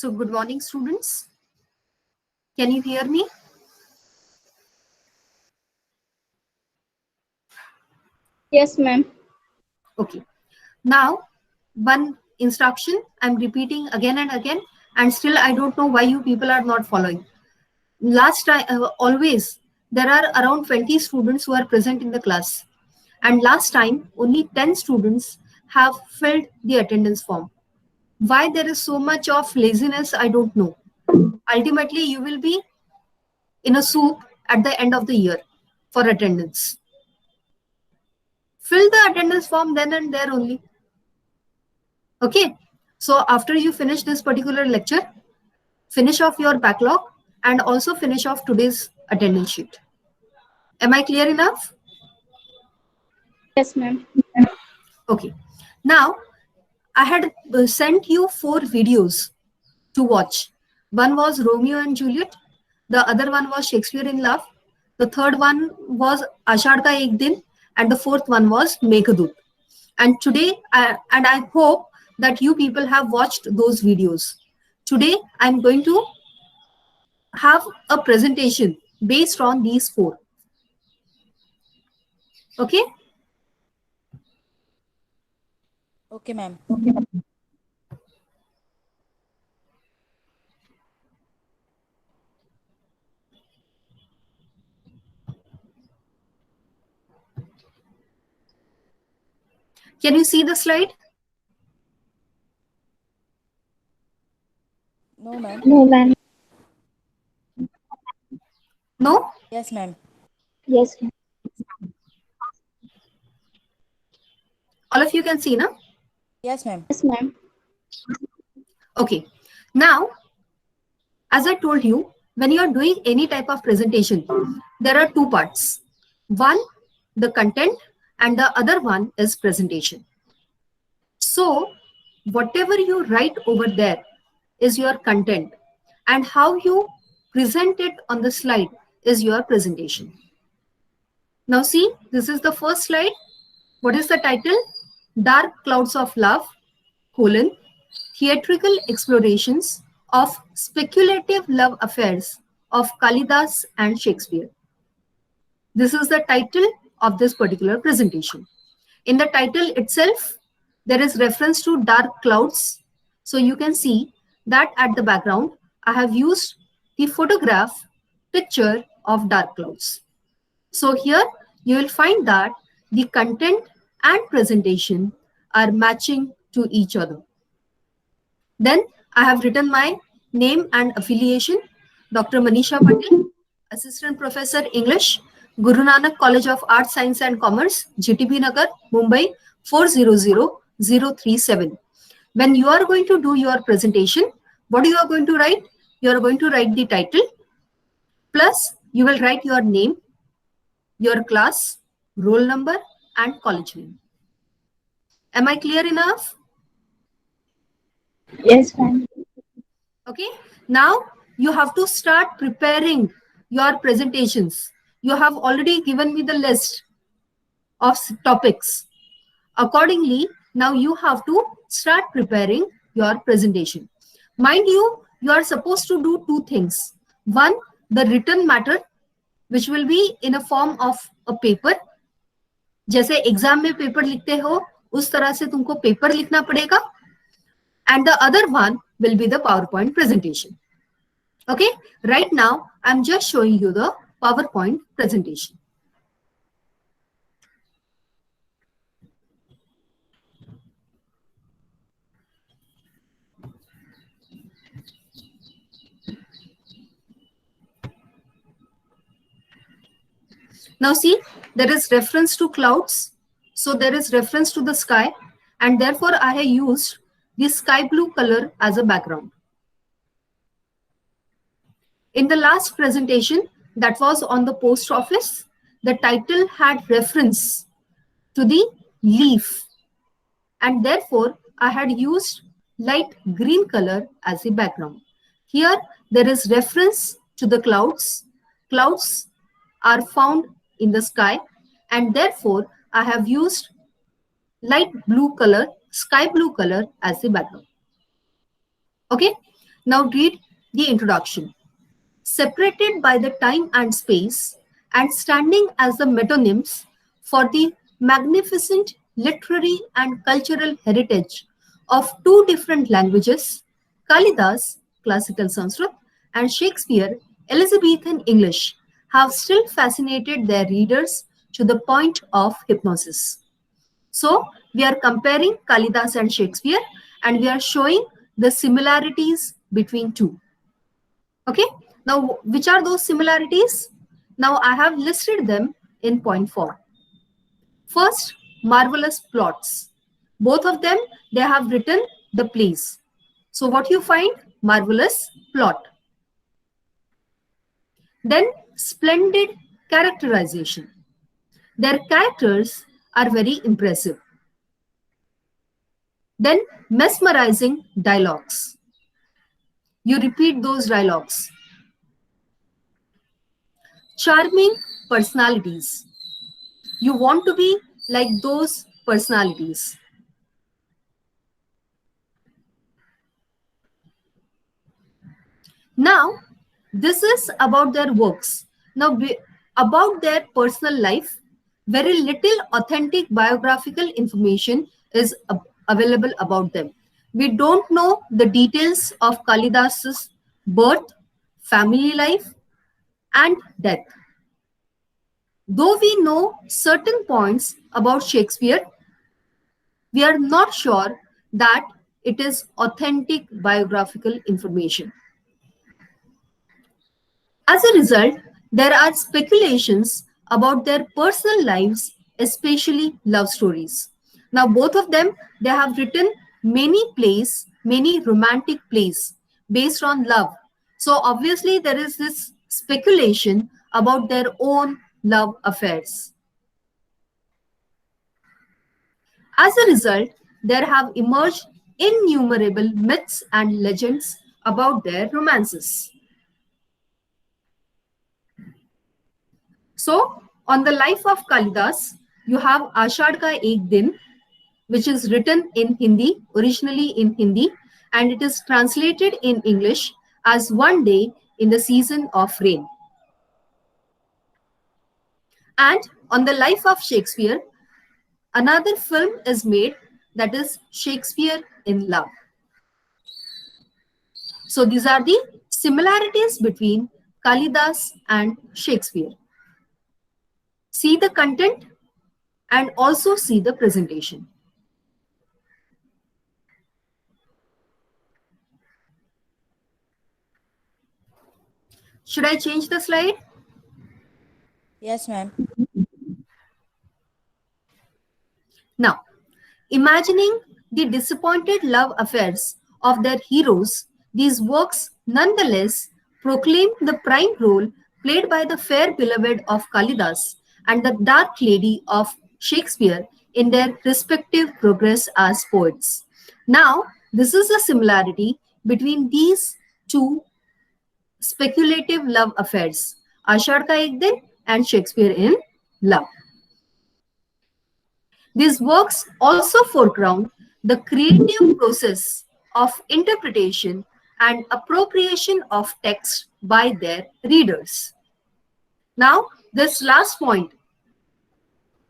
So good morning, students. Can you hear me? Yes, ma'am. Okay. Now, one instruction I'm repeating again and again, and still I don't know why you people are not following. Last time, always, there are around 20 students who are present in the class. And last time, only 10 students have filled the attendance form. Why there is so much of laziness, I don't know. Ultimately, you will be in a soup at the end of the year for attendance. Fill the attendance form then and there only. Okay. So after you finish this particular lecture, finish off your backlog and also finish off today's attendance sheet. Am I clear enough? Yes, ma'am. Okay. Now, I had sent you 4 videos to watch. One was Romeo and Juliet. The other one was Shakespeare in Love. The third one was Ashad Ka Ek Din. And the fourth one was Meghadut. And today, and I hope that you people have watched those videos. Today, I'm going to have a presentation based on these 4. Okay? Okay, ma'am. Can you see the slide? No, ma'am. No, ma'am. No? Yes, ma'am. Yes, ma'am. All of you can see, no? Yes, ma'am. Yes, ma'am. Okay. Now, as I told you, when you are doing any type of presentation, there are 2 parts. One, the content, and the other one is presentation. So, whatever you write over there is your content, and how you present it on the slide is your presentation. Now see, this is the first slide. What is the title? Dark Clouds of Love, colon, theatrical explorations of speculative love affairs of Kalidas and Shakespeare. This is the title of this particular presentation. In the title itself, there is reference to dark clouds. So you can see that at the background, I have used the photograph picture of dark clouds. So here you will find that the content and presentation are matching to each other. Then I have written my name and affiliation, Dr. Manisha Patel, Assistant Professor English, Guru Nanak College of Arts, Science and Commerce, GTB Nagar, Mumbai 400037. When you are going to do your presentation, what you are going to write? You are going to write the title, plus you will write your name, your class, roll number, and college name. Am I clear enough? Yes, ma'am. Okay. Now you have to start preparing your presentations. You have already given me the list of topics. Accordingly, now you have to start preparing your presentation. Mind you, you are supposed to do 2 things. One, the written matter, which will be in a form of a paper. जैसे exam में paper लिखते हो उस तरह से तुमको paper लिखना पड़ेगा. And the other one will be the PowerPoint presentation. Okay, right now I'm just showing you the PowerPoint presentation. Now see, there is reference to clouds. So there is reference to the sky, and therefore I have used the sky blue color as a background. In the last presentation that was on the post office, the title had reference to the leaf, and therefore I had used light green color as the background. Here there is reference to the clouds. Clouds are found in the sky, and therefore I have used light blue color, sky blue color as the background. Okay. Now read the introduction. Separated by the time and space, and standing as the metonyms for the magnificent literary and cultural heritage of two different languages, Kalidas, classical Sanskrit, and Shakespeare, Elizabethan English, have still fascinated their readers to the point of hypnosis. So, we are comparing Kalidas and Shakespeare, and we are showing the similarities between two. Okay, now which are those similarities? Now I have listed them in point 4. First, marvelous plots. Both of them, they have written the plays. So what you find? Marvelous plot. Then splendid characterization. Their characters are very impressive. Then mesmerizing dialogues. You repeat those dialogues. Charming personalities. You want to be like those personalities. Now, this is about their works. Now, about their personal life, very little authentic biographical information is available about them. We don't know the details of Kalidas's birth, family life, and death. Though we know certain points about Shakespeare, we are not sure that it is authentic biographical information. As a result, there are speculations about their personal lives, especially love stories. Now, both of them, they have written many plays, many romantic plays based on love. So obviously, there is this speculation about their own love affairs. As a result, there have emerged innumerable myths and legends about their romances. So, on the life of Kalidas, you have Ashad Ka Ek Din, which is written in Hindi, originally in Hindi, and it is translated in English as One Day in the Season of Rain. And on the life of Shakespeare, another film is made, that is Shakespeare in Love. So these are the similarities between Kalidas and Shakespeare. See the content and also see the presentation. Should I change the slide? Yes, ma'am. Now, imagining the disappointed love affairs of their heroes, these works nonetheless proclaim the prime role played by the fair beloved of Kalidas and the dark lady of Shakespeare in their respective progress as poets. Now, this is a similarity between these two speculative love affairs, Ashad Ka Ek Din and Shakespeare in Love. These works also foreground the creative process of interpretation and appropriation of text by their readers. Now, this last point,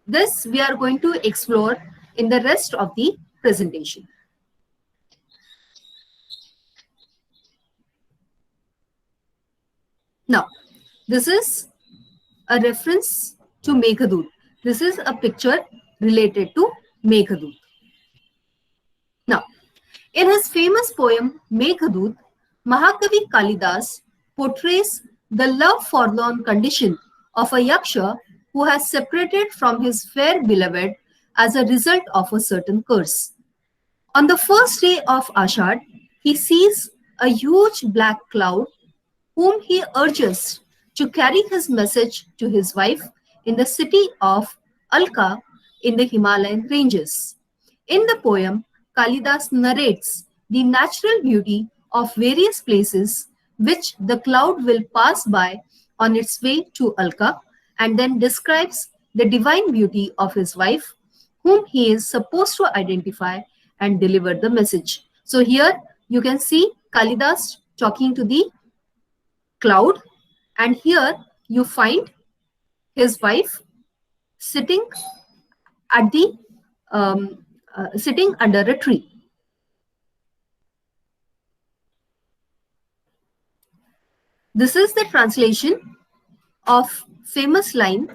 this we are going to explore in the rest of the presentation. Now, this is a reference to Meghadut. This is a picture related to Meghadut. Now, in his famous poem Meghadut, Mahakavi Kalidas portrays the love forlorn condition of a yaksha who has separated from his fair beloved as a result of a certain curse. On the first day of Ashad, he sees a huge black cloud whom he urges to carry his message to his wife in the city of Alka in the Himalayan ranges. In the poem, Kalidas narrates the natural beauty of various places which the cloud will pass by on its way to Alka, and then describes the divine beauty of his wife, whom he is supposed to identify and deliver the message. So here you can see Kalidas talking to the cloud, and here you find his wife sitting at the sitting under a tree. This is the translation of famous line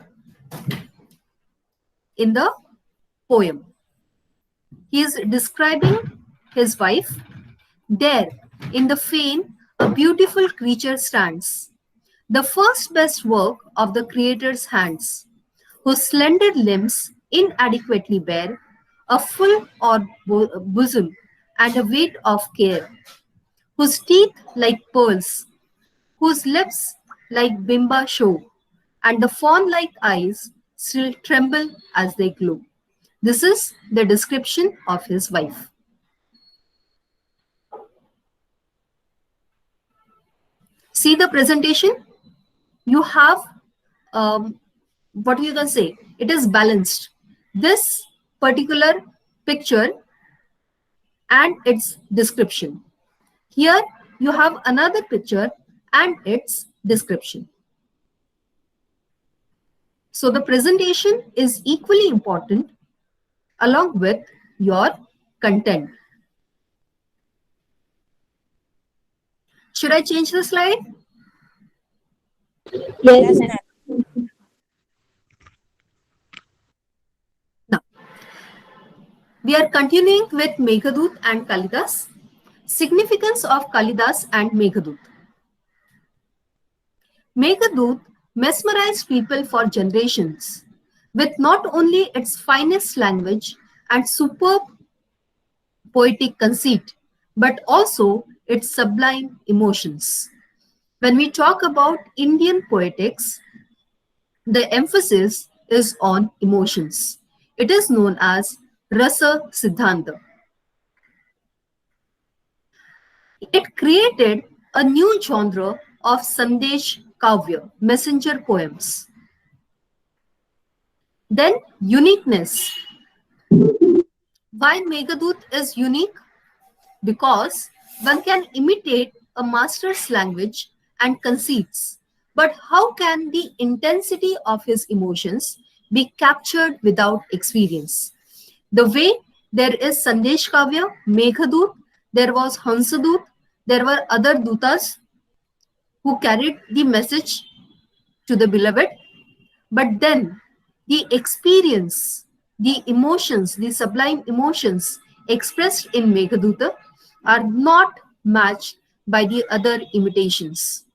in the poem. He is describing his wife. There, in the fane, a beautiful creature stands, the first best work of the Creator's hands, whose slender limbs inadequately bear a full or bosom and a weight of care, whose teeth like pearls, whose lips like bimba show, and the fawn-like eyes still tremble as they glow. This is the description of his wife. See the presentation? You have, what you can say, it is balanced. This particular picture and its description. Here you have another picture and its description. So the presentation is equally important along with your content. Should I change the slide? Yes, Yes, ma'am. ma'am. Now, we are continuing with Meghadoot and Kalidas. Significance of Kalidas and Meghadoot. Meghadoot mesmerized people for generations with not only its finest language and superb poetic conceit, but also its sublime emotions. When we talk about Indian poetics, the emphasis is on emotions. It is known as Rasa Siddhanta. It created a new genre of Sandesh Kavya, messenger poems. Then uniqueness. Why Meghadoot is unique? Because one can imitate a master's language and conceits, but how can the intensity of his emotions be captured without experience? The way there is Sandesh Kavya, Meghadoot, there was Hansadoot, there were other dutas who carried the message to the beloved, but then the experience, the emotions, the sublime emotions expressed in Meghaduta are not matched by the other imitations.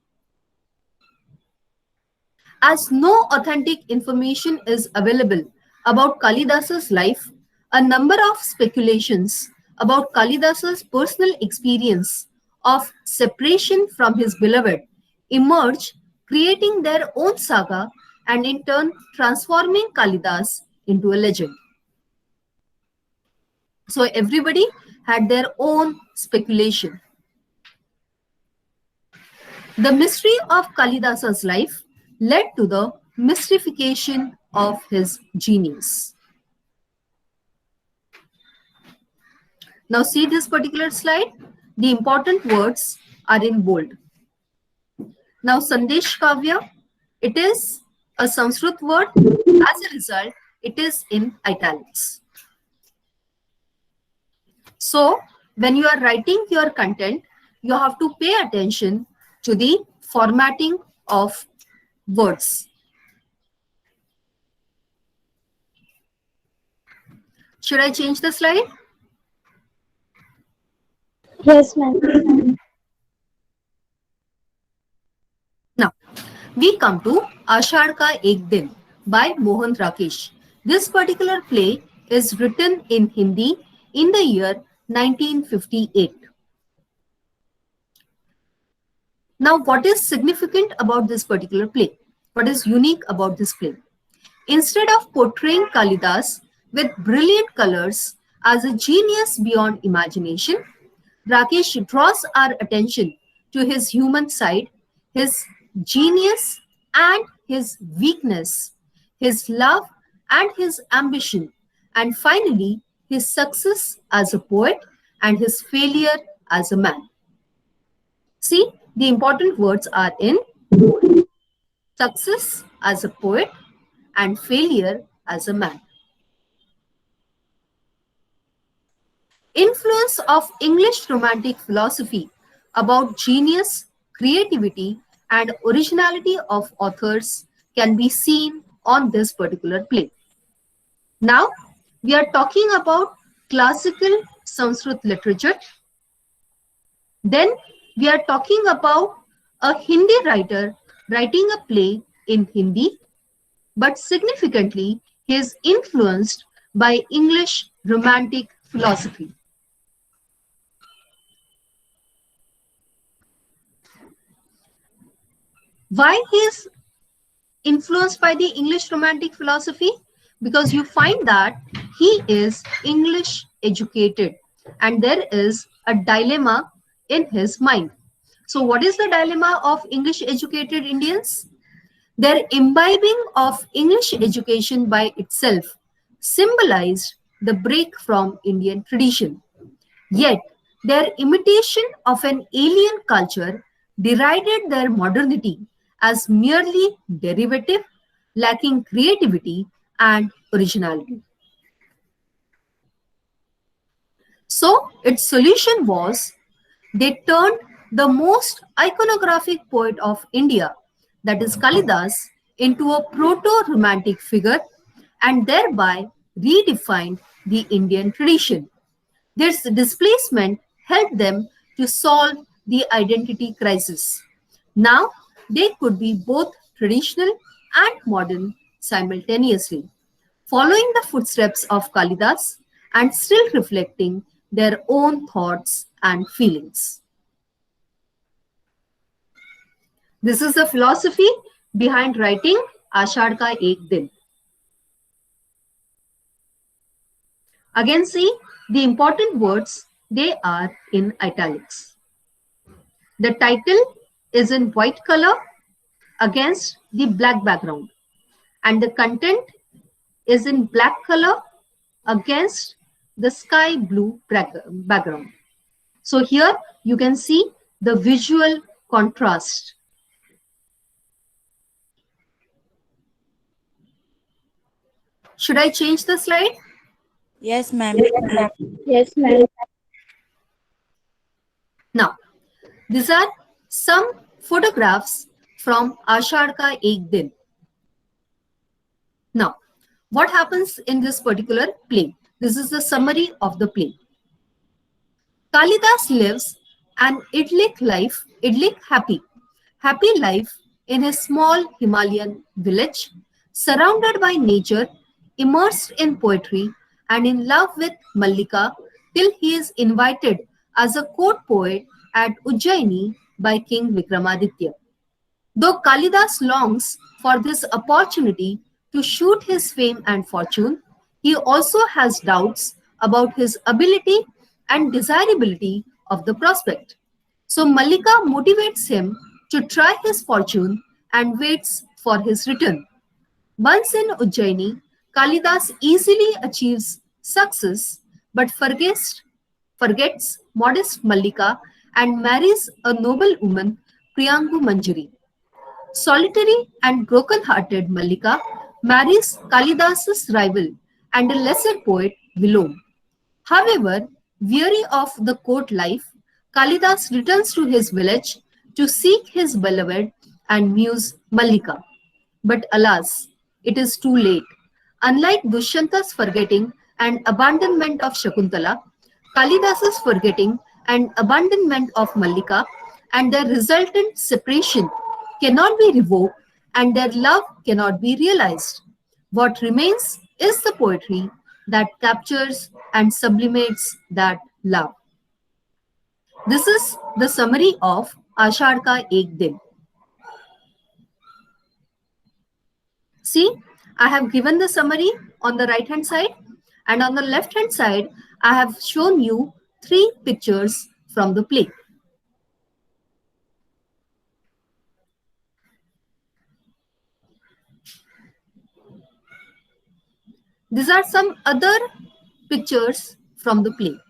As no authentic information is available about Kalidasa's life, a number of speculations about Kalidasa's personal experience of separation from his beloved emerge, creating their own saga and in turn transforming Kalidas into a legend. So everybody had their own speculation. The mystery of Kalidasa's life led to the mystification of his genius. Now see this particular slide. The important words are in bold. Now Sandesh Kavya, it is a Sanskrit word. As a result, it is in italics. So when you are writing your content, you have to pay attention to the formatting of words. Should I change the slide? Yes, ma'am. Now, we come to Ashad Ka Ek Din by Mohan Rakesh. This particular play is written in Hindi in the year 1958. Now, what is significant about this particular play? What is unique about this play? Instead of portraying Kalidas with brilliant colors as a genius beyond imagination, Rakesh draws our attention to his human side, his genius and his weakness, his love and his ambition, and finally his success as a poet and his failure as a man. See, the important words are in bold. Success as a poet and failure as a man. Influence of English Romantic philosophy about genius, creativity, and originality of authors can be seen on this particular play. Now, we are talking about classical Sanskrit literature. Then, we are talking about a Hindi writer writing a play in Hindi, but significantly, he is influenced by English Romantic philosophy. Why he is influenced by the English Romantic philosophy? Because you find that he is English educated and there is a dilemma in his mind. So what is the dilemma of English educated Indians? Their imbibing of English education by itself symbolized the break from Indian tradition. Yet, their imitation of an alien culture derided their modernity as merely derivative, lacking creativity and originality. So, its solution was they turned the most iconographic poet of India, that is Kalidas, into a proto romantic figure and thereby redefined the Indian tradition. This displacement helped them to solve the identity crisis. Now, they could be both traditional and modern simultaneously, following the footsteps of Kalidas and still reflecting their own thoughts and feelings. This is the philosophy behind writing Ashad Ka Ek Din. Again, see the important words, they are in italics. The title is in white color against the black background, and the content is in black color against the sky blue background. So here you can see the visual contrast. Should I change the slide? Yes, ma'am. Yes, ma'am. Now, these are some photographs from Ashad Ka Ek Din. Now, what happens in this particular play? This is the summary of the play. Kalidas lives an idyllic happy life in a small Himalayan village, surrounded by nature, immersed in poetry, and in love with Mallika till he is invited as a court poet at Ujjaini by King Vikramaditya. Though Kalidas longs for this opportunity to shoot his fame and fortune, he also has doubts about his ability and desirability of the prospect. So Mallika motivates him to try his fortune and waits for his return. Once in Ujjaini, Kalidas easily achieves success but forgets modest Mallika and marries a noble woman, Priyangu Manjari. Solitary and broken-hearted Mallika marries Kalidas's rival and a lesser poet, Vilom. However, weary of the court life, Kalidas returns to his village to seek his beloved and muse Mallika. But alas, it is too late. Unlike Dushyanta's forgetting and abandonment of Shakuntala, Kalidas's forgetting and abandonment of Mallika and their resultant separation cannot be revoked and their love cannot be realized. What remains is the poetry that captures and sublimates that love. This is the summary of Ashad Ka Ek Din. See, I have given the summary on the right hand side, and on the left hand side, I have shown you 3 pictures from the play. These are some other pictures from the play.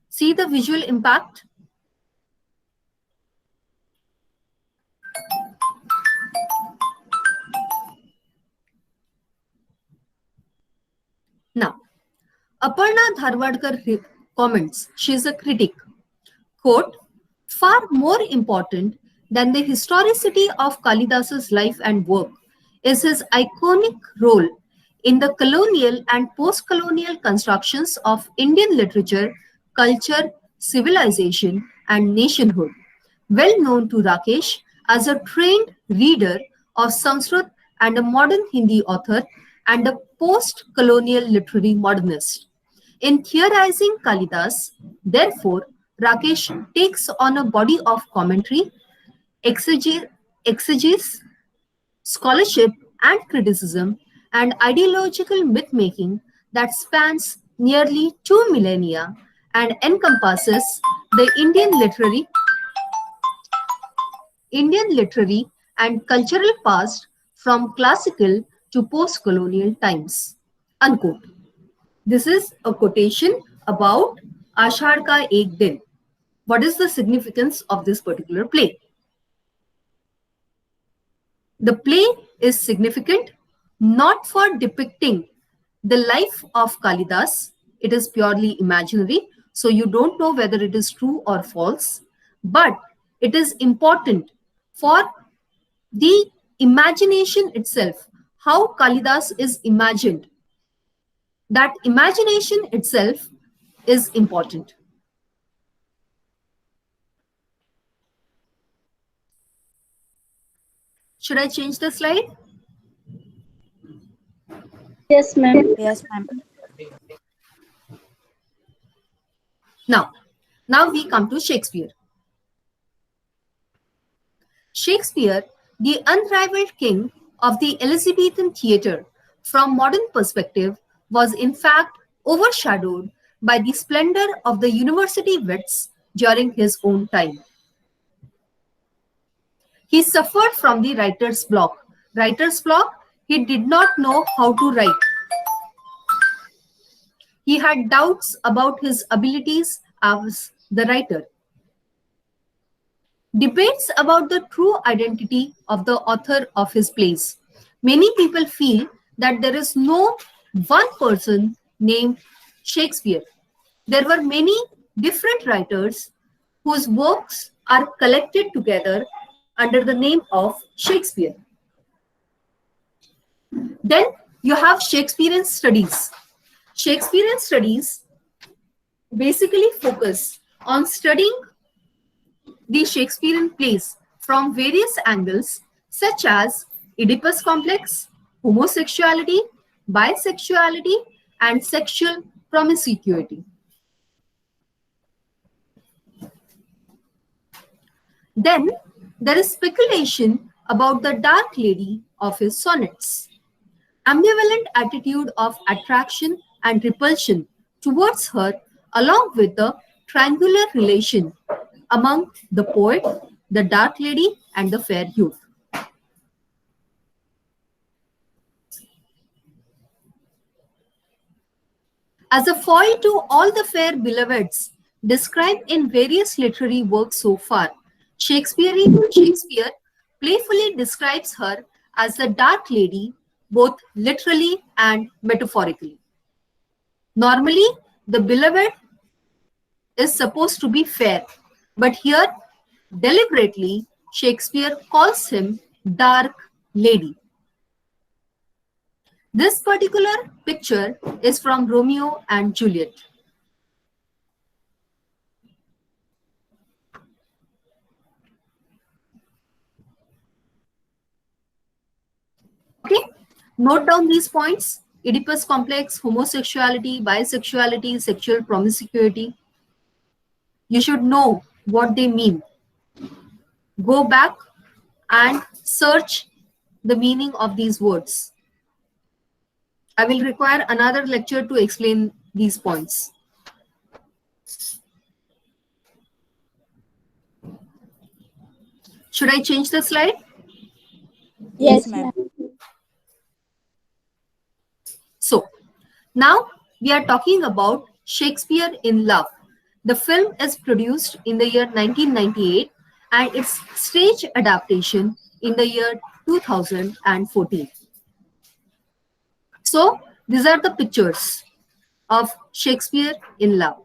See the visual impact. Aparna Dharwadkar comments, she is a critic. Quote, far more important than the historicity of Kalidas's life and work is his iconic role in the colonial and post-colonial constructions of Indian literature, culture, civilization, and nationhood. Well known to Rakesh as a trained reader of Sanskrit and a modern Hindi author and a post-colonial literary modernist. In theorizing Kalidas, therefore, Rakesh takes on a body of commentary, exegesis, scholarship, and criticism, and ideological myth-making that spans nearly 2 millennia and encompasses the Indian literary and cultural past from classical to post-colonial times. Unquote. This is a quotation about Ashar Ka Ek Din. What is the significance of this particular play? The play is significant not for depicting the life of Kalidas. It is purely imaginary, so you don't know whether it is true or false, but it is important for the imagination itself, how Kalidas is imagined. That imagination itself is important. Should I change the slide? Yes, ma'am. Yes, ma'am. Now we come to Shakespeare. Shakespeare, the unrivaled king of the Elizabethan theatre, from modern perspective, was in fact overshadowed by the splendor of the university wits during his own time. He suffered from the writer's block. Writer's block, he did not know how to write. He had doubts about his abilities as the writer. Debates about the true identity of the author of his plays. Many people feel that there is no one person named Shakespeare. There were many different writers whose works are collected together under the name of Shakespeare. Then you have Shakespearean studies. Shakespearean studies basically focus on studying the Shakespearean plays from various angles, such as Oedipus complex, homosexuality, bisexuality, and sexual promiscuity. Then there is speculation about the dark lady of his sonnets. Ambivalent attitude of attraction and repulsion towards her, along with the triangular relation among the poet, the dark lady, and the fair youth. As a foil to all the fair beloveds described in various literary works so far, Shakespeare playfully describes her as the dark lady, both literally and metaphorically. Normally, the beloved is supposed to be fair, but here, deliberately, Shakespeare calls him dark lady. This particular picture is from Romeo and Juliet. Okay, note down these points: Oedipus complex, homosexuality, bisexuality, sexual promiscuity. You should know what they mean. Go back and search the meaning of these words. I will require another lecture to explain these points. Should I change the slide? Yes, ma'am. So, now we are talking about Shakespeare in Love. The film is produced in the year 1998 and its stage adaptation in the year 2014. So, these are the pictures. of Shakespeare in Love.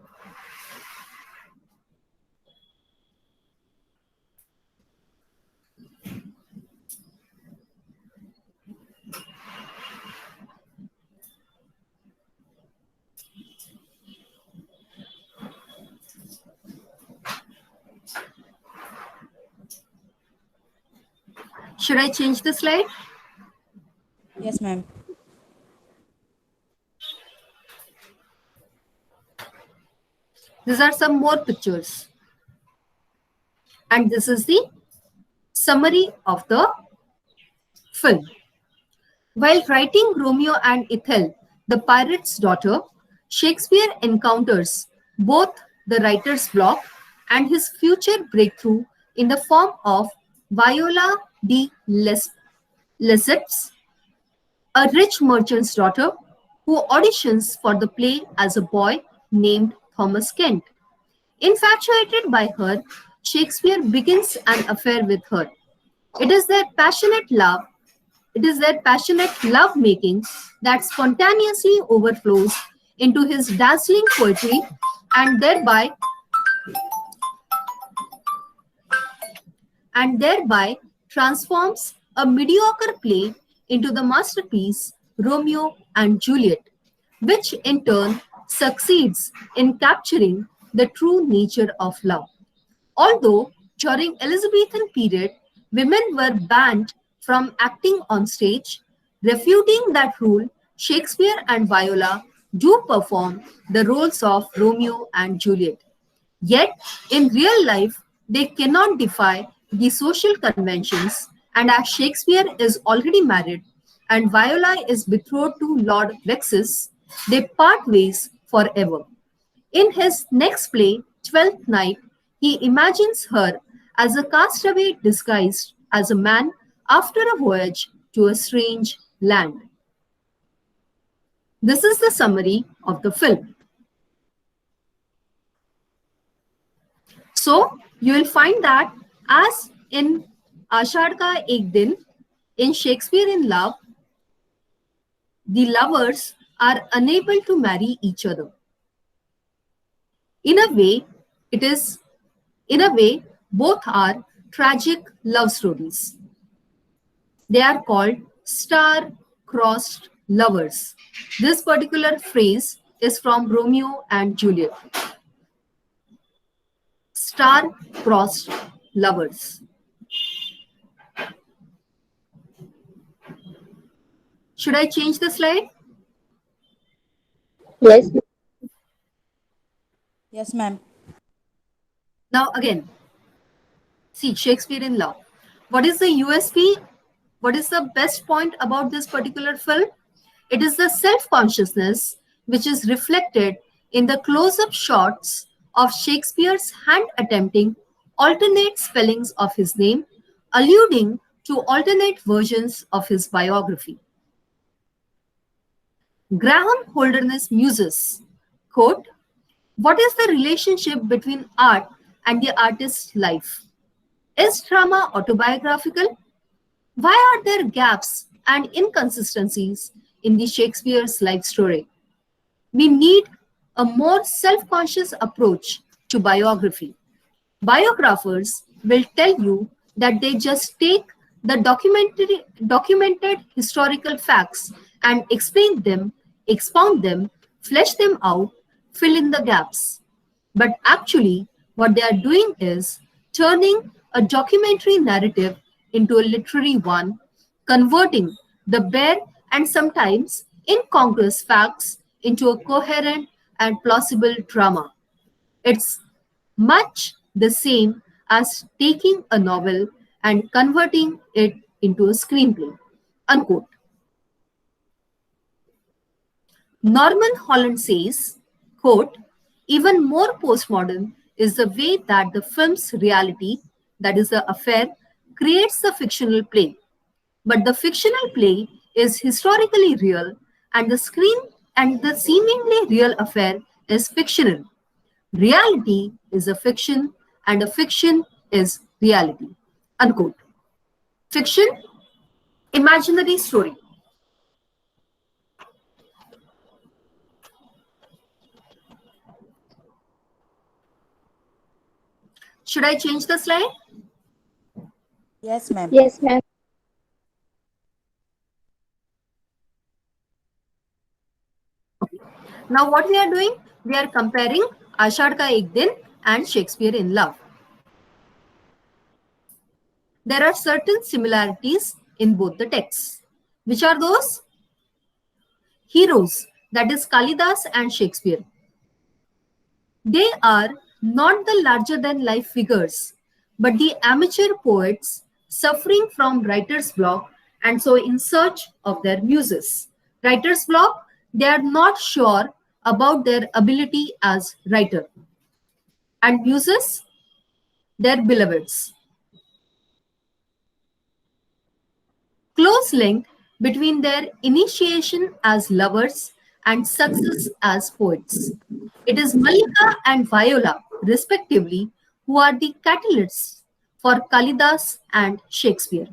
Should I change the slide? Yes, ma'am. These are some more pictures. And this is the summary of the film. While writing Romeo and Ethel, the pirate's daughter, Shakespeare encounters both the writer's block and his future breakthrough in the form of Viola de Lesseps, a rich merchant's daughter who auditions for the play as a boy named Thomas Kent. Infatuated by her, Shakespeare begins an affair with her. It is their passionate love It is their passionate love making that spontaneously overflows into his dazzling poetry and thereby transforms a mediocre play into the masterpiece Romeo and Juliet, which in turn succeeds in capturing the true nature of love. Although during Elizabethan period, women were banned from acting on stage, refuting that rule, Shakespeare and Viola do perform the roles of Romeo and Juliet. Yet, in real life, they cannot defy the social conventions, and as Shakespeare is already married and Viola is betrothed to Lord Vexus, they part ways forever. In his next play, Twelfth Night, he imagines her as a castaway disguised as a man after a voyage to a strange land. This is the summary of the film. So, you will find that as in Ashad Ka Ek Din, in Shakespeare in Love, the lovers are unable to marry each other. In a way, it is In a way, both are tragic love stories. They are called star-crossed lovers. This particular phrase is from Romeo and Juliet. Star-crossed lovers. Should I change the slide? Yes. Yes, ma'am. Now again, see Shakespeare in Love. What is the USP? What is the best point about this particular film? It is the self-consciousness which is reflected in the close-up shots of Shakespeare's hand attempting alternate spellings of his name, alluding to alternate versions of his biography. Graham Holderness muses, quote, "What is the relationship between art and the artist's life? Is drama autobiographical? Why are there gaps and inconsistencies in the Shakespeare's life story? We need a more self-conscious approach to biography. Biographers will tell you that they just take the documented historical facts and explain them, expound them, flesh them out, fill in the gaps. But actually, what they are doing is turning a documentary narrative into a literary one, converting the bare and sometimes incongruous facts into a coherent and plausible drama. It's much the same as taking a novel and converting it into a screenplay. Unquote. Norman Holland says, quote, "Even more postmodern is the way that the film's reality, that is the affair, creates the fictional play. But the fictional play is historically real and the seemingly real affair is fictional. Reality is a fiction and a fiction is reality." Unquote. Fiction, imaginary story. Should I change the slide? Yes, ma'am. Yes, ma'am. Now what we are doing? We are comparing Ashad Ka Ek Din and Shakespeare in Love. There are certain similarities in both the texts. Which are those? Heroes, that is Kalidas and Shakespeare. They are not the larger than life figures, but the amateur poets suffering from writer's block and so in search of their muses. Writer's block, they are not sure about their ability as writer. And muses, their beloveds. Close link between their initiation as lovers and success as poets. It is Malika and Viola, respectively, who are the catalysts for Kalidas and Shakespeare.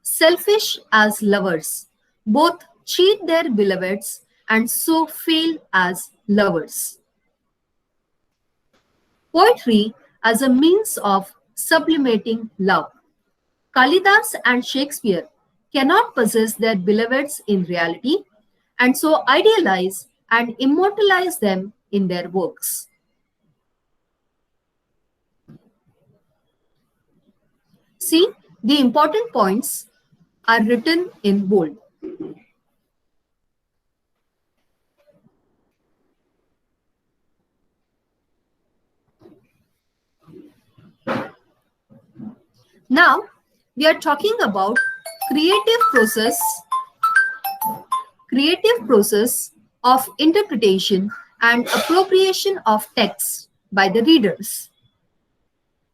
Selfish as lovers, both cheat their beloveds and so fail as lovers. Poetry as a means of sublimating love. Kalidas and Shakespeare cannot possess their beloveds in reality and so idealize and immortalize them in their works. See, the important points are written in bold. Now, we are talking about creative process of interpretation and appropriation of text by the readers.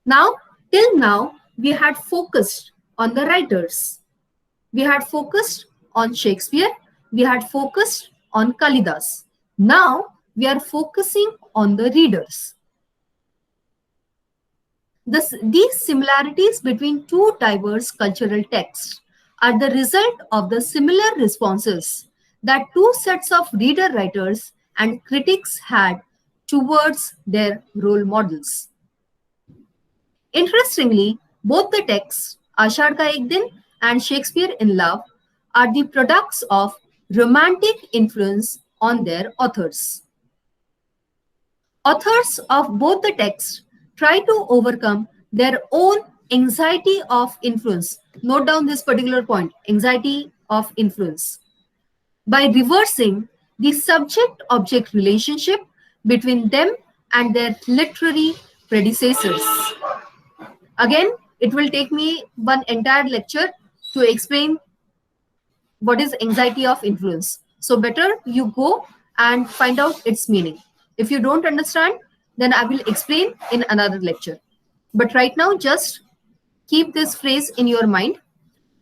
Now, till now, we had focused on the writers. We had focused on Shakespeare. We had focused on Kalidas. Now, we are focusing on the readers. These similarities between two diverse cultural texts are the result of the similar responses that two sets of reader writers and critics had towards their role models. Interestingly, both the texts, Ashad Ka Ek Din and Shakespeare in Love, are the products of romantic influence on their authors. Authors of both the texts try to overcome their own anxiety of influence. Note down this particular point, anxiety of influence, by reversing the subject-object relationship between them and their literary predecessors. Again, it will take me one entire lecture to explain what is anxiety of influence. So better you go and find out its meaning. If you don't understand, then I will explain in another lecture. But right now, just keep this phrase in your mind.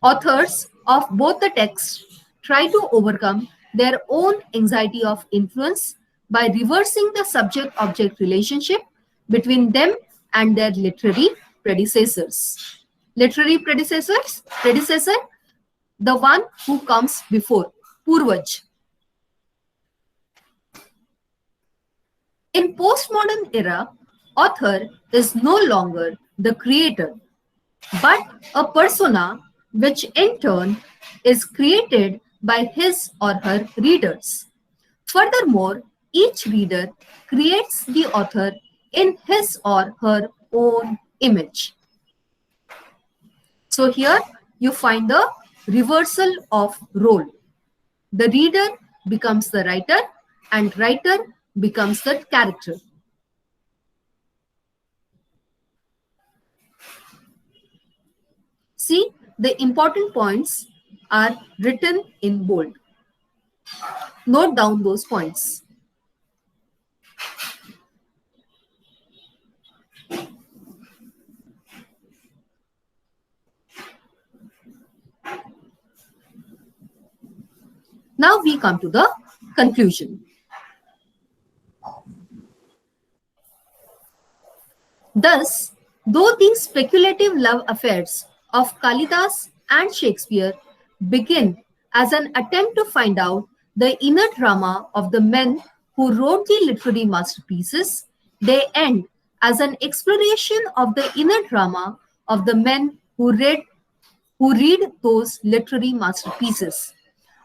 Authors of both the texts try to overcome their own anxiety of influence by reversing the subject-object relationship between them and their literary predecessors. Literary predecessor, the one who comes before, Purvaj. In postmodern era, author is no longer the creator, but a persona which in turn is created by his or her readers. Furthermore, each reader creates the author in his or her own image. So here you find the reversal of role. The reader becomes the writer and writer becomes the character. See, the important points are written in bold. Note down those points. Now we come to the conclusion. Thus, though these speculative love affairs of Kalidas and Shakespeare begin as an attempt to find out the inner drama of the men who wrote the literary masterpieces, They end as an exploration of the inner drama of the men who read those literary masterpieces.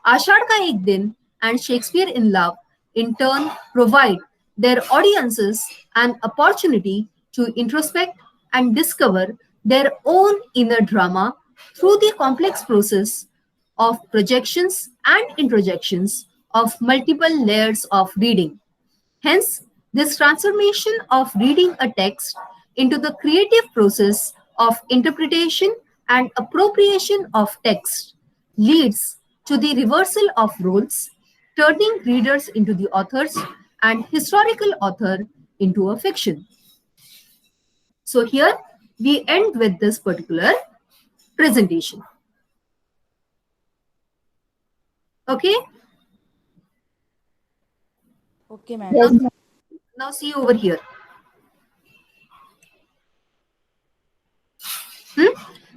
आषाढ़ का एक दिन and Shakespeare in Love in turn provide their audiences an opportunity to introspect and discover their own inner drama through the complex process of projections and introjections of multiple layers of reading. Hence, this transformation of reading a text into the creative process of interpretation and appropriation of text leads to the reversal of roles, turning readers into the authors and historical author into a fiction. So here we end with this particular presentation. Okay? Okay, ma'am. Yes, ma'am. Now see over here.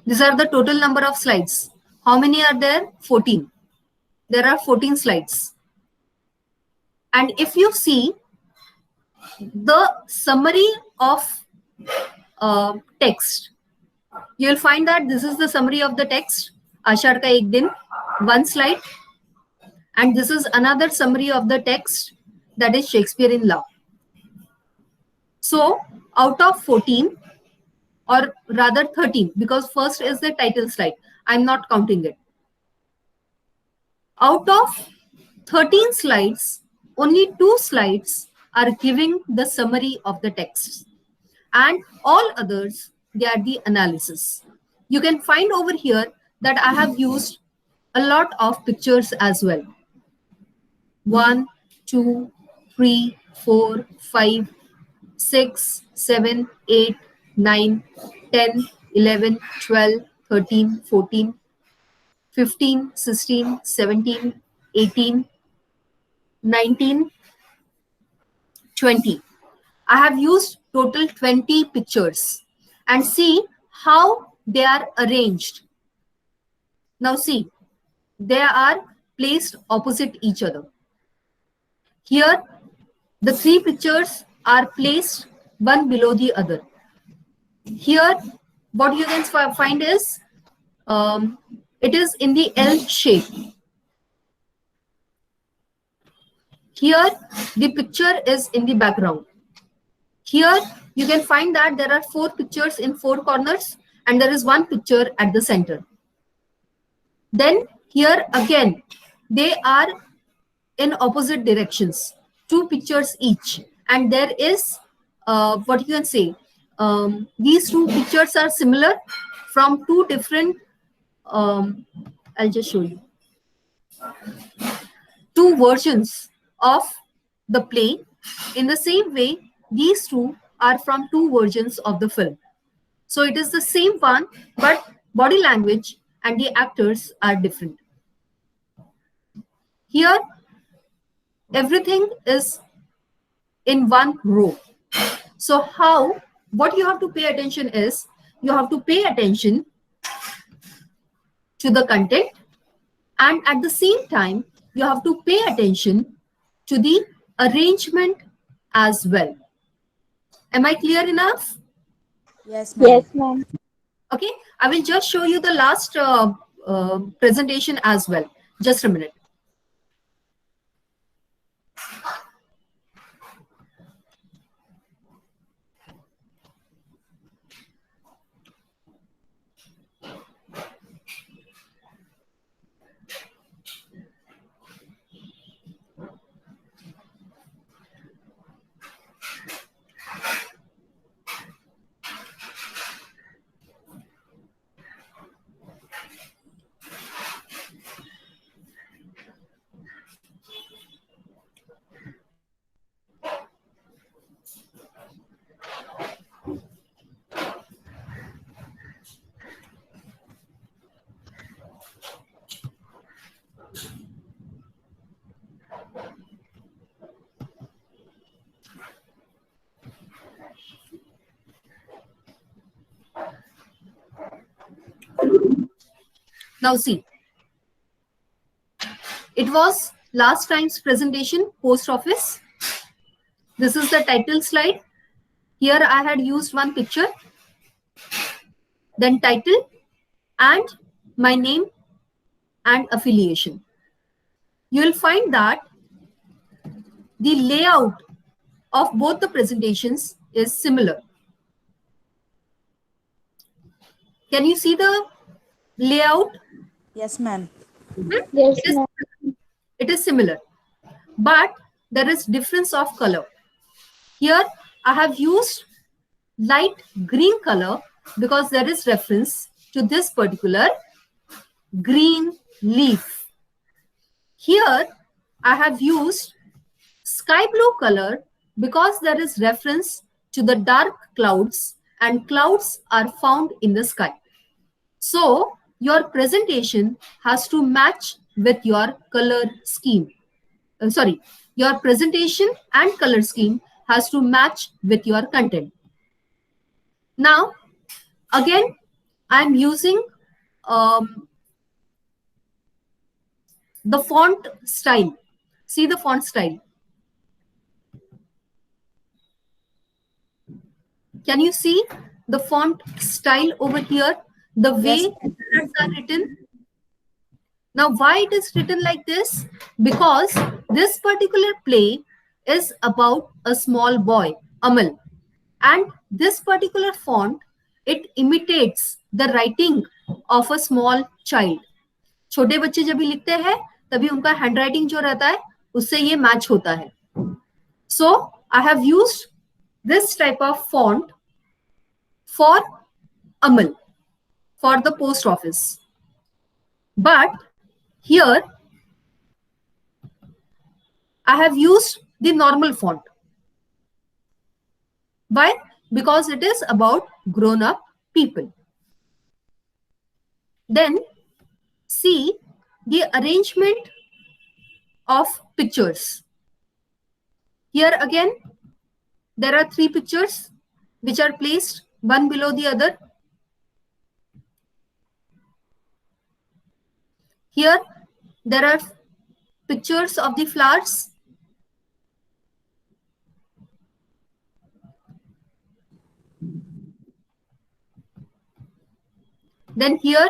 These are the total number of slides. How many are there? 14. There are 14 slides. And if you see the summary of text, you'll find that this is the summary of the text. Ashar ka ek din, one slide. And this is another summary of the text, that is Shakespeare in Love. So out of 14, or rather 13, because first is the title slide. I'm not counting it. Out of 13 slides, only 2 slides are giving the summary of the text. And all others, they are the analysis. You can find over here that I have used a lot of pictures as well. 1, 2, 3, 4, 5, 6, 7, 8, 9, 10, 11, 12, 13, 14, 15, 16, 17, 18, 19, 20. I have used total 20 pictures and see how they are arranged. Now see, they are placed opposite each other. Here, the 3 pictures are placed one below the other. Here, what you can find is, it is in the L shape. Here, the picture is in the background. Here, you can find that there are 4 pictures in 4 corners and there is 1 picture at the center. Then here again, they are in opposite directions, 2 pictures each. And there is, what you can say, these 2 pictures are similar from 2 different, I'll just show you. 2 versions of the play. In the same way, these 2 are from 2 versions of the film. So it is the same one, but body language and the actors are different. Here, everything is in one row. So what you have to pay attention is, you have to pay attention to the content, and at the same time, you have to pay attention to the arrangement as well. Am I clear enough? Yes, ma'am. Yes, ma'am. Okay, I will just show you the last presentation as well. Just a minute. Now see, it was last time's presentation, post office. This is the title slide Here I had used one picture, then title and my name and affiliation. You will find that the layout of both the presentations is similar. Can you see the layout? Yes, ma'am. Yes, It is, ma'am. it is similar, but there is difference of color. Here I have used light green color because there is reference to this particular green leaf. Here I have used sky blue color because there is reference to the dark clouds and clouds are found in the sky. So your presentation has to match with your color scheme. Your presentation and color scheme has to match with your content. Now, again, I'm using the font style. See the font style. Can you see the font style over here? The way Yes, words are written. Now, why it is written like this? Because this particular play is about a small boy, Amal. And this particular font, it imitates the writing of a small child. छोटे बच्चे जब भी लिखते हैं तभी उनका handwriting जो रहता है उससे ये मैच होता है. So I have used this type of font for Amal, for the post office. But here I have used the normal font. Why? Because it is about grown-up people. Then see the arrangement of pictures. Here again, there are 3 pictures which are placed one below the other. Here, there are pictures of the flowers. Then here,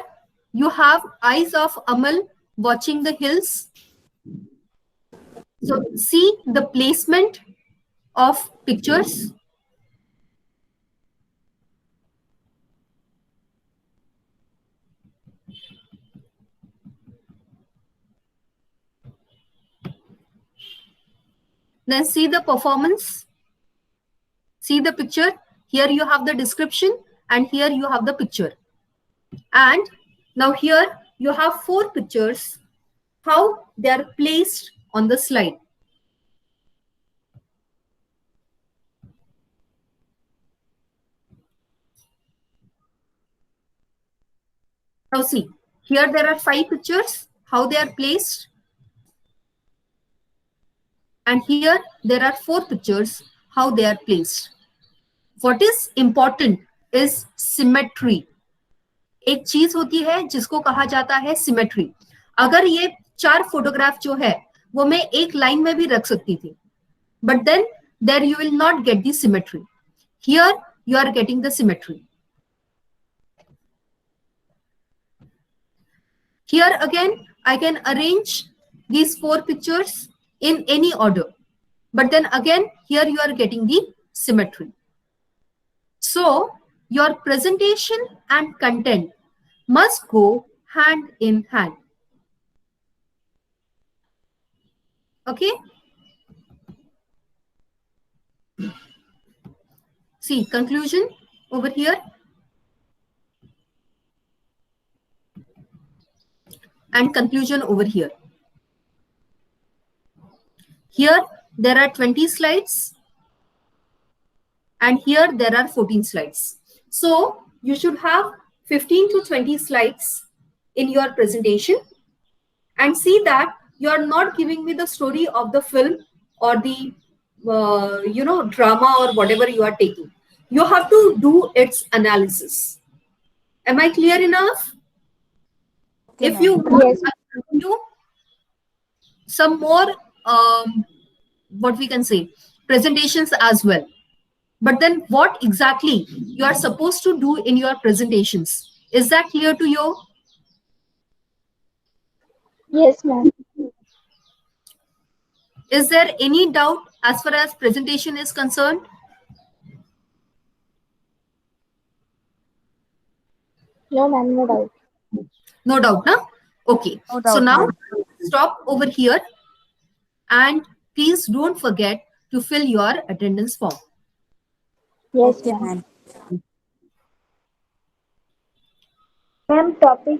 you have eyes of Amal watching the hills. So see the placement of pictures. Then see the performance. See the picture. Here you have the description and here you have the picture. And now here you have 4 pictures, how they are placed on the slide. Now see, here there are 5 pictures, how they are placed. And here there are 4 pictures, how they are placed. What is important is symmetry. एक चीज होती है जिसको कहा जाता है symmetry. अगर ये 4 फोटोग्राफ जो है वो मैं एक लाइन में भी रख सकती थी, but then there you will not get the symmetry. Here you are getting the symmetry. Here again I can arrange these 4 pictures in any order, but then again here you are getting the symmetry. So your presentation and content must go hand in hand. Okay. See conclusion over here. And conclusion over here. Here there are 20 slides and here there are 14 slides. So you should have 15 to 20 slides in your presentation, and see that you are not giving me the story of the film or the drama or whatever you are taking. You have to do its analysis. Am I clear enough? Okay, If you ma'am. want, Yes. I will do some more what we can say presentations as well. But then what exactly you are supposed to do in your presentations? Is that clear to you? Yes, ma'am. Is there any doubt as far as presentation is concerned? No, ma'am, no doubt. No doubt, na? Okay. No So doubt, now ma'am. stop over here and please don't forget to fill your attendance form. Yes, Okay, ma'am. ma'am. Ma'am, topic